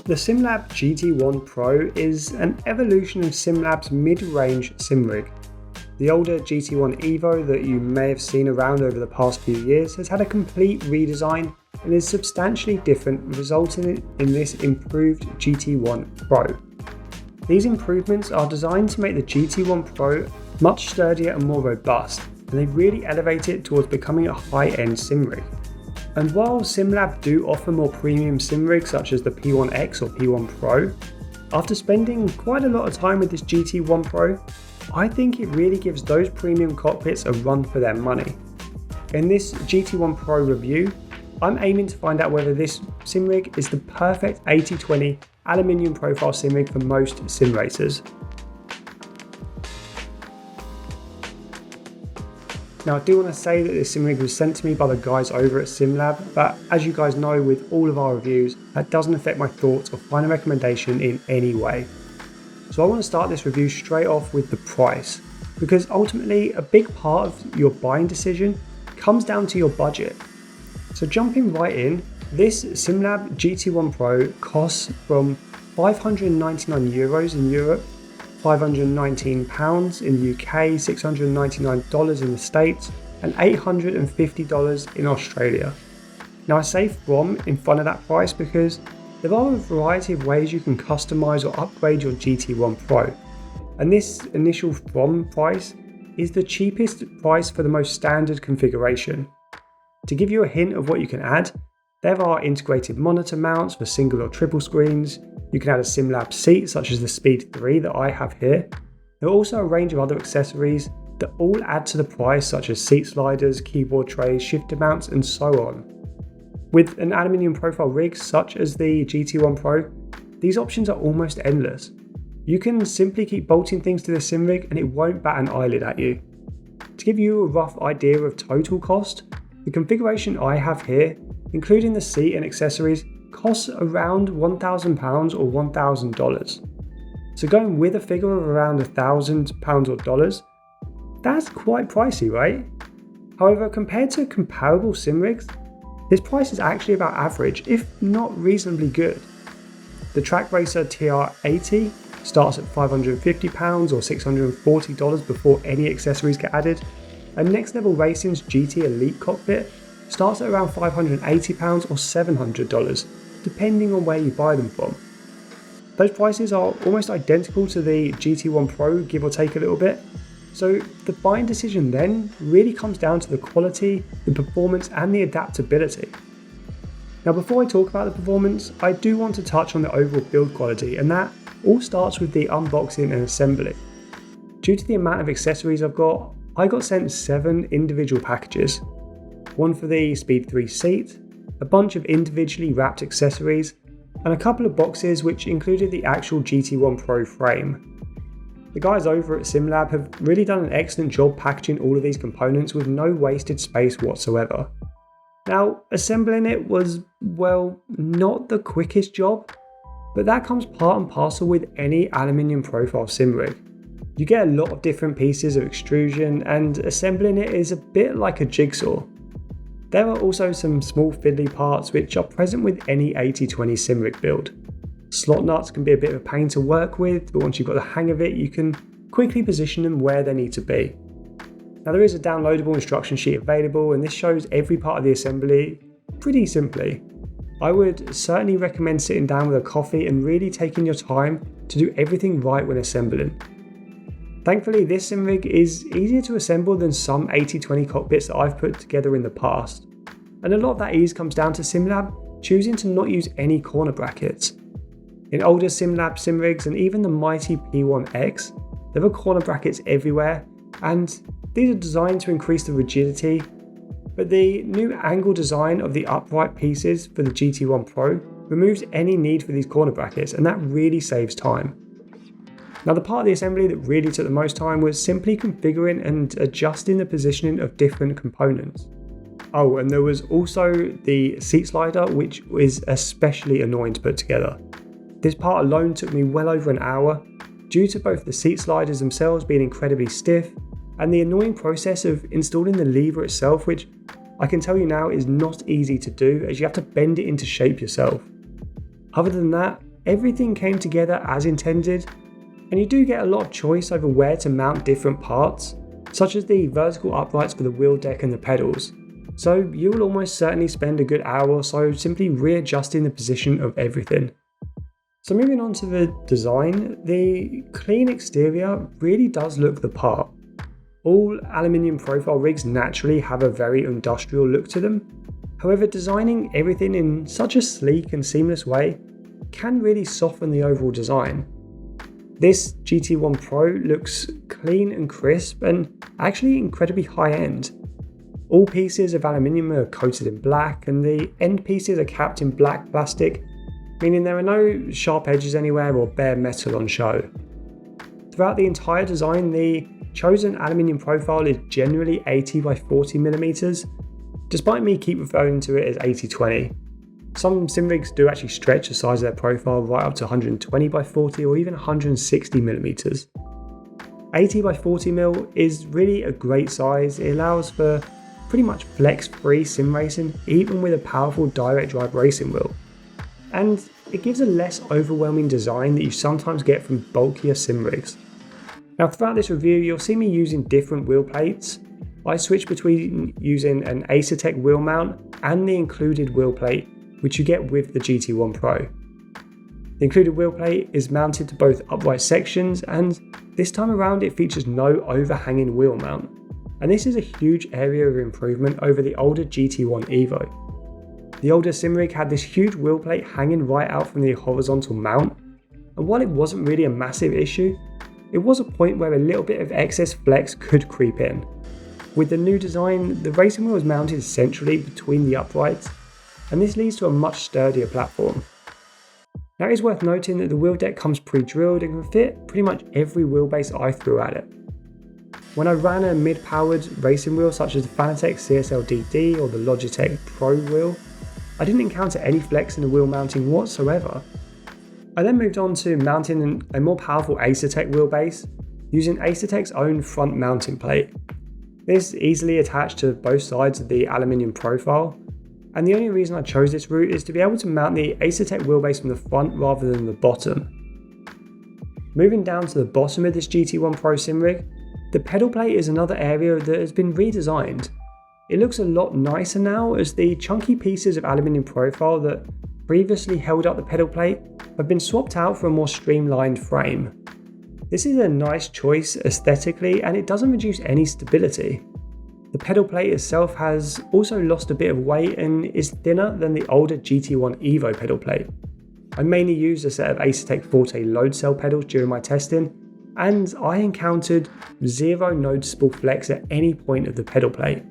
The Sim-Lab GT1 Pro is an evolution of Sim-Lab's mid-range sim rig. The older GT1 Evo that you may have seen around over the past few years has had a complete redesign and is substantially different, resulting in this improved GT1 Pro. These improvements are designed to make the GT1 Pro much sturdier and more robust, and they really elevate it towards becoming a high-end sim rig. And while Sim-Lab do offer more premium sim rigs such as the P1X or P1 Pro, after spending quite a lot of time with this GT1 Pro, I think it really gives those premium cockpits a run for their money. In this GT1 Pro review, I'm aiming to find out whether this sim rig is the perfect 80/20 aluminium profile sim rig for most sim racers. Now, I do want to say that this sim rig was sent to me by the guys over at Sim-Lab, but as you guys know with all of our reviews, that doesn't affect my thoughts or final recommendation in any way. So I want to start this review straight off with the price, because ultimately a big part of your buying decision comes down to your budget. So jumping right in, this Sim-Lab GT1 Pro costs from €599 in Europe, £519 in the UK, $699 in the States, and $850 in Australia. Now I say from in front of that price because there are a variety of ways you can customize or upgrade your GT1 Pro. And this initial from price is the cheapest price for the most standard configuration. To give you a hint of what you can add, there are integrated monitor mounts for single or triple screens. You can add a Sim-Lab seat such as the Speed3 that I have here. There are also a range of other accessories that all add to the price such as seat sliders, keyboard trays, shifter mounts and so on. With an aluminium profile rig such as the GT1 Pro, these options are almost endless. You can simply keep bolting things to the sim rig and it won't bat an eyelid at you. To give you a rough idea of total cost, the configuration I have here, including the seat and accessories, costs around £1,000 or $1,000. So going with a figure of around £1,000 or dollars, that's quite pricey, right? However, compared to comparable sim rigs, this price is actually about average, if not reasonably good. The Track Racer TR80 starts at £550 or $640 before any accessories get added, and Next Level Racing's GT Elite cockpit starts at around £580 or $700, depending on where you buy them from. Those prices are almost identical to the GT1 Pro, give or take a little bit. So the buying decision then really comes down to the quality, the performance and the adaptability. Now before I talk about the performance, I do want to touch on the overall build quality, and that all starts with the unboxing and assembly. Due to the amount of accessories I've got, I got sent 7 individual packages. One for the Speed3 Seat, a bunch of individually wrapped accessories, and a couple of boxes which included the actual GT1 Pro frame. The guys over at Sim-Lab have really done an excellent job packaging all of these components with no wasted space whatsoever. Now, assembling it was, well, not the quickest job, but that comes part and parcel with any aluminium profile sim rig. You get a lot of different pieces of extrusion and assembling it is a bit like a jigsaw. There are also some small fiddly parts which are present with any 80/20 sim rig build. Slot nuts can be a bit of a pain to work with, but once you've got the hang of it, you can quickly position them where they need to be. Now there is a downloadable instruction sheet available, and this shows every part of the assembly pretty simply. I would certainly recommend sitting down with a coffee and really taking your time to do everything right when assembling. Thankfully, this sim rig is easier to assemble than some 80/20 cockpits that I've put together in the past. And a lot of that ease comes down to Sim-Lab choosing to not use any corner brackets. In older Sim-Lab sim rigs and even the mighty P1X, there are corner brackets everywhere, and these are designed to increase the rigidity, but the new angle design of the upright pieces for the GT1 Pro removes any need for these corner brackets, and that really saves time. Now the part of the assembly that really took the most time was simply configuring and adjusting the positioning of different components. Oh, and there was also the seat slider, which is especially annoying to put together. This part alone took me well over an hour, due to both the seat sliders themselves being incredibly stiff, and the annoying process of installing the lever itself, which I can tell you now is not easy to do, as you have to bend it into shape yourself. Other than that, everything came together as intended, and you do get a lot of choice over where to mount different parts, such as the vertical uprights for the wheel deck and the pedals. So you will almost certainly spend a good hour or so simply readjusting the position of everything. So moving on to the design, the clean exterior really does look the part. All aluminium profile rigs naturally have a very industrial look to them. However, designing everything in such a sleek and seamless way can really soften the overall design. This GT1 Pro looks clean and crisp and actually incredibly high end. All pieces of aluminium are coated in black and the end pieces are capped in black plastic, meaning there are no sharp edges anywhere or bare metal on show. Throughout the entire design, the chosen aluminium profile is generally 80 by 40 millimeters, despite me keep referring to it as 80-20. Some sim rigs do actually stretch the size of their profile right up to 120 by 40 or even 160 millimeters. 80 by 40 mil is really a great size. It allows for pretty much flex-free sim racing, even with a powerful direct drive racing wheel. And it gives a less overwhelming design that you sometimes get from bulkier sim rigs. Now throughout this review, you'll see me using different wheel plates. I switch between using an Acertec wheel mount and the included wheel plate, which you get with the GT1 Pro. The included wheel plate is mounted to both upright sections, and this time around it features no overhanging wheel mount. And this is a huge area of improvement over the older GT1 Evo. The older sim rig had this huge wheel plate hanging right out from the horizontal mount, and while it wasn't really a massive issue, it was a point where a little bit of excess flex could creep in. With the new design, the racing wheel is mounted centrally between the uprights, and this leads to a much sturdier platform. Now it is worth noting that the wheel deck comes pre-drilled and can fit pretty much every wheelbase I threw at it. When I ran a mid-powered racing wheel such as the Fanatec CSL DD or the Logitech Pro wheel, I didn't encounter any flex in the wheel mounting whatsoever. I then moved on to mounting a more powerful Acertec wheelbase using Acertec's own front mounting plate. This easily attached to both sides of the aluminium profile, and the only reason I chose this route is to be able to mount the Acertec wheelbase from the front rather than the bottom. Moving down to the bottom of this GT1 Pro sim rig, the pedal plate is another area that has been redesigned. It looks a lot nicer now as the chunky pieces of aluminium profile that previously held up the pedal plate have been swapped out for a more streamlined frame. This is a nice choice aesthetically, and it doesn't reduce any stability. The pedal plate itself has also lost a bit of weight and is thinner than the older GT1 Evo pedal plate. I mainly used a set of Acertec Forte load cell pedals during my testing, and I encountered zero noticeable flex at any point of the pedal plate.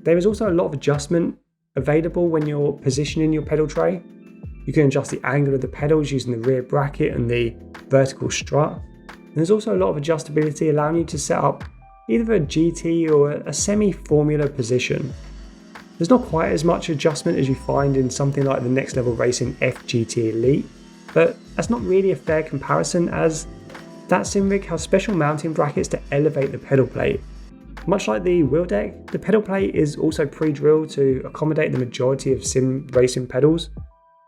There is also a lot of adjustment available when you're positioning your pedal tray. You can adjust the angle of the pedals using the rear bracket and the vertical strut. And there's also a lot of adjustability allowing you to set up either a GT or a semi-formula position. There's not quite as much adjustment as you find in something like the Next Level Racing FGT Elite, but that's not really a fair comparison as that sim rig has special mounting brackets to elevate the pedal plate. Much like the wheel deck, the pedal plate is also pre-drilled to accommodate the majority of sim racing pedals,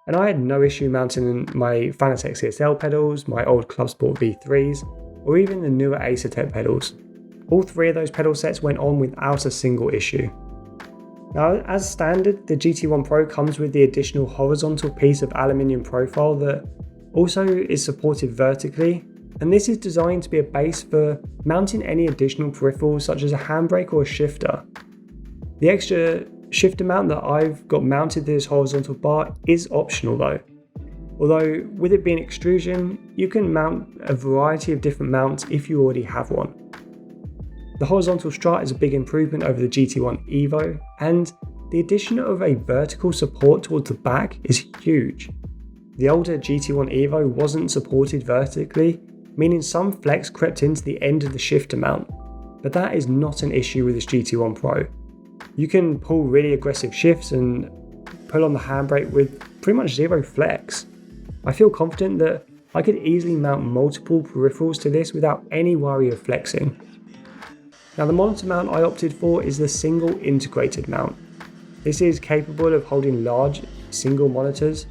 and I had no issue mounting my Fanatec CSL pedals, my old Club Sport V3s, or even the newer Acertec pedals. All three of those pedal sets went on without a single issue. Now, as standard, the GT1 Pro comes with the additional horizontal piece of aluminium profile that also is supported vertically, and this is designed to be a base for mounting any additional peripherals such as a handbrake or a shifter. The extra shifter mount that I've got mounted to this horizontal bar is optional though. Although with it being extrusion, you can mount a variety of different mounts if you already have one. The horizontal strut is a big improvement over the GT1 Evo, and the addition of a vertical support towards the back is huge. The older GT1 Evo wasn't supported vertically, meaning some flex crept into the end of the shifter mount, but that is not an issue with this GT1 Pro. You can pull really aggressive shifts and pull on the handbrake with pretty much zero flex. I feel confident that I could easily mount multiple peripherals to this without any worry of flexing. Now the monitor mount I opted for is the single integrated mount. This is capable of holding large single monitors,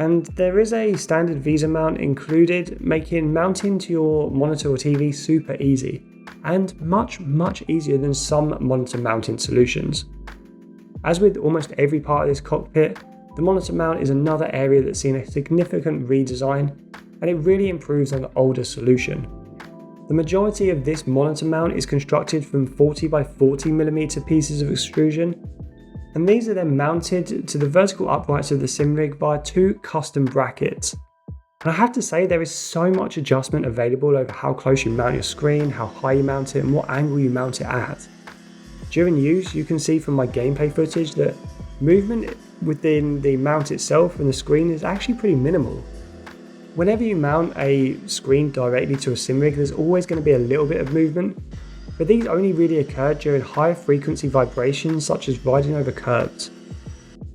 And there is a standard Visa mount included, making mounting to your monitor or TV super easy, and much easier than some monitor mounting solutions. As with almost every part of this cockpit, the monitor mount is another area that's seen a significant redesign, and it really improves on the older solution. The majority of this monitor mount is constructed from 40 by 40mm pieces of extrusion, and these are then mounted to the vertical uprights of the sim rig via two custom brackets. And I have to say, there is so much adjustment available over how close you mount your screen, how high you mount it, and what angle you mount it at. During use, you can see from my gameplay footage that movement within the mount itself and the screen is actually pretty minimal. Whenever you mount a screen directly to a sim rig, there's always going to be a little bit of movement, but these only really occur during higher frequency vibrations such as riding over curbs.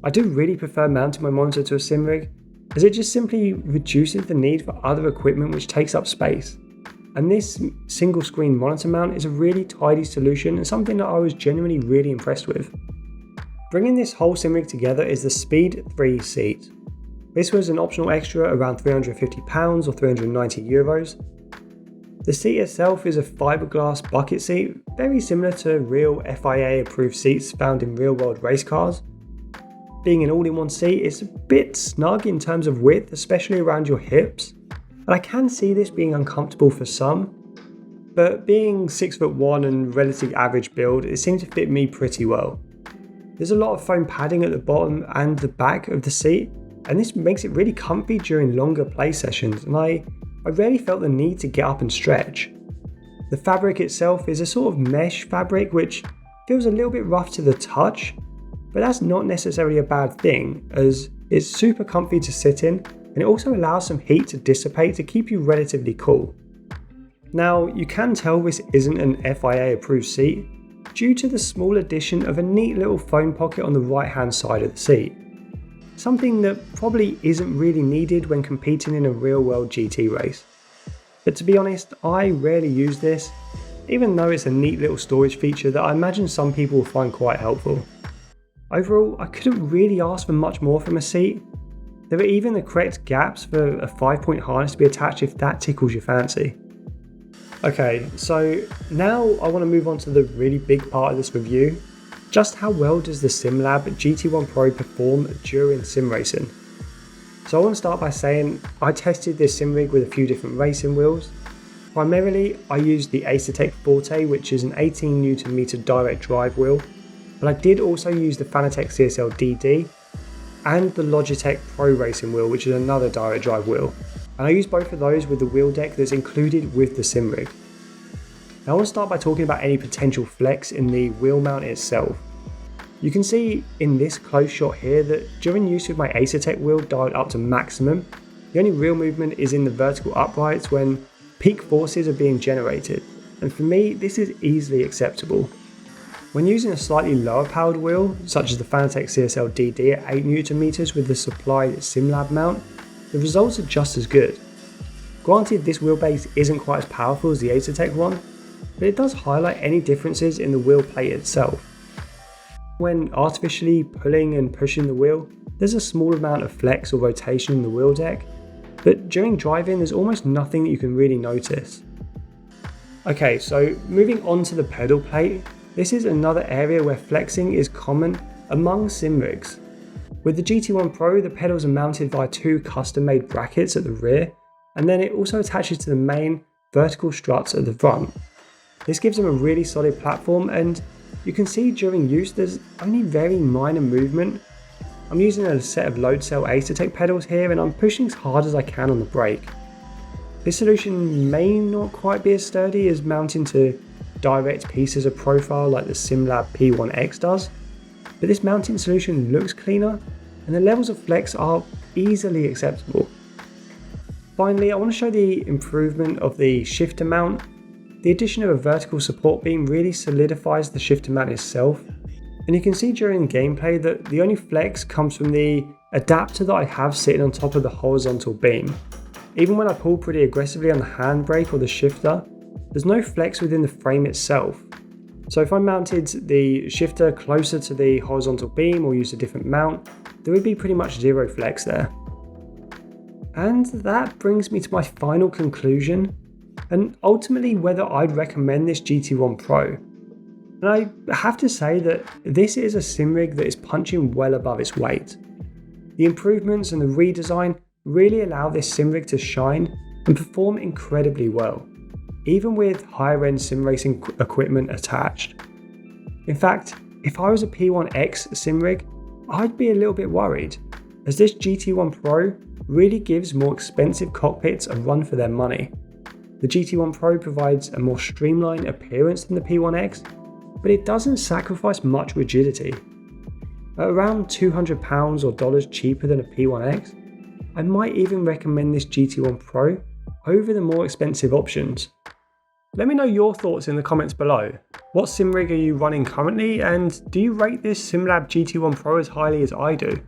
I do really prefer mounting my monitor to a sim rig, as it just simply reduces the need for other equipment which takes up space. And this single screen monitor mount is a really tidy solution and something that I was genuinely really impressed with. Bringing this whole sim rig together is the Speed3 Seat. This was an optional extra around £350 or €390. The seat itself is a fiberglass bucket seat, very similar to real FIA approved seats found in real world race cars. Being an all-in-one seat, it's a bit snug in terms of width, especially around your hips, and I can see this being uncomfortable for some, but being 6'1" and relatively average build, it seemed to fit me pretty well. There's a lot of foam padding at the bottom and the back of the seat, and this makes it really comfy during longer play sessions, and I rarely felt the need to get up and stretch. The fabric itself is a sort of mesh fabric which feels a little bit rough to the touch, but that's not necessarily a bad thing, as it's super comfy to sit in, and it also allows some heat to dissipate to keep you relatively cool. Now, you can tell this isn't an FIA approved seat due to the small addition of a neat little foam pocket on the right hand side of the seat. Something that probably isn't really needed when competing in a real world GT race. But to be honest, I rarely use this, even though it's a neat little storage feature that I imagine some people will find quite helpful. Overall, I couldn't really ask for much more from a seat. There are even the correct gaps for a 5-point harness to be attached if that tickles your fancy. Okay, so now I want to move on to the really big part of this review. Just how well does the Sim-Lab GT1 Pro perform during sim racing? So I want to start by saying I tested this sim rig with a few different racing wheels. Primarily, I used the Acertec Forte, which is an 18Nm direct drive wheel, but I did also use the Fanatec CSL DD and the Logitech Pro Racing wheel, which is another direct drive wheel. And I used both of those with the wheel deck that's included with the sim rig. Now I want to start by talking about any potential flex in the wheel mount itself. You can see in this close shot here that during use with my Acertec wheel dialed up to maximum, the only real movement is in the vertical uprights when peak forces are being generated, and for me this is easily acceptable. When using a slightly lower powered wheel, such as the Fanatec CSL DD at 8Nm with the supplied Sim-Lab mount, the results are just as good. Granted, this wheelbase isn't quite as powerful as the Acertec one, but it does highlight any differences in the wheel plate itself. When artificially pulling and pushing the wheel, there's a small amount of flex or rotation in the wheel deck, but during driving there's almost nothing that you can really notice. Okay, so moving on to the pedal plate, this is another area where flexing is common among sim rigs. With the GT1 Pro, the pedals are mounted via two custom-made brackets at the rear, and then it also attaches to the main vertical struts at the front. This gives them a really solid platform, and you can see during use there's only very minor movement. I'm using a set of load cell Acertec pedals here, and I'm pushing as hard as I can on the brake. This solution may not quite be as sturdy as mounting to direct pieces of profile like the Sim-Lab P1X does, but this mounting solution looks cleaner and the levels of flex are easily acceptable. Finally, I want to show the improvement of the shifter mount. The addition of a vertical support beam really solidifies the shifter mount itself, and you can see during gameplay that the only flex comes from the adapter that I have sitting on top of the horizontal beam. Even when I pull pretty aggressively on the handbrake or the shifter, there's no flex within the frame itself. So if I mounted the shifter closer to the horizontal beam or used a different mount, there would be pretty much zero flex there. And that brings me to my final conclusion, and ultimately whether I'd recommend this GT1 Pro. And I have to say that this is a sim rig that is punching well above its weight. The improvements and the redesign really allow this sim rig to shine and perform incredibly well, even with higher end sim racing equipment attached. In fact, if I was a P1X sim rig, I'd be a little bit worried, as this GT1 Pro really gives more expensive cockpits a run for their money. The GT1 Pro provides a more streamlined appearance than the P1X, but it doesn't sacrifice much rigidity. At around £200 or dollars cheaper than a P1X, I might even recommend this GT1 Pro over the more expensive options. Let me know your thoughts in the comments below. What sim rig are you running currently, and do you rate this Sim-Lab GT1 Pro as highly as I do?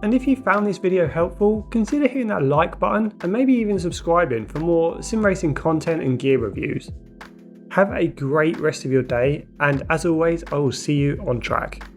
And if you found this video helpful, consider hitting that like button and maybe even subscribing for more sim racing content and gear reviews. Have a great rest of your day, and as always, I will see you on track.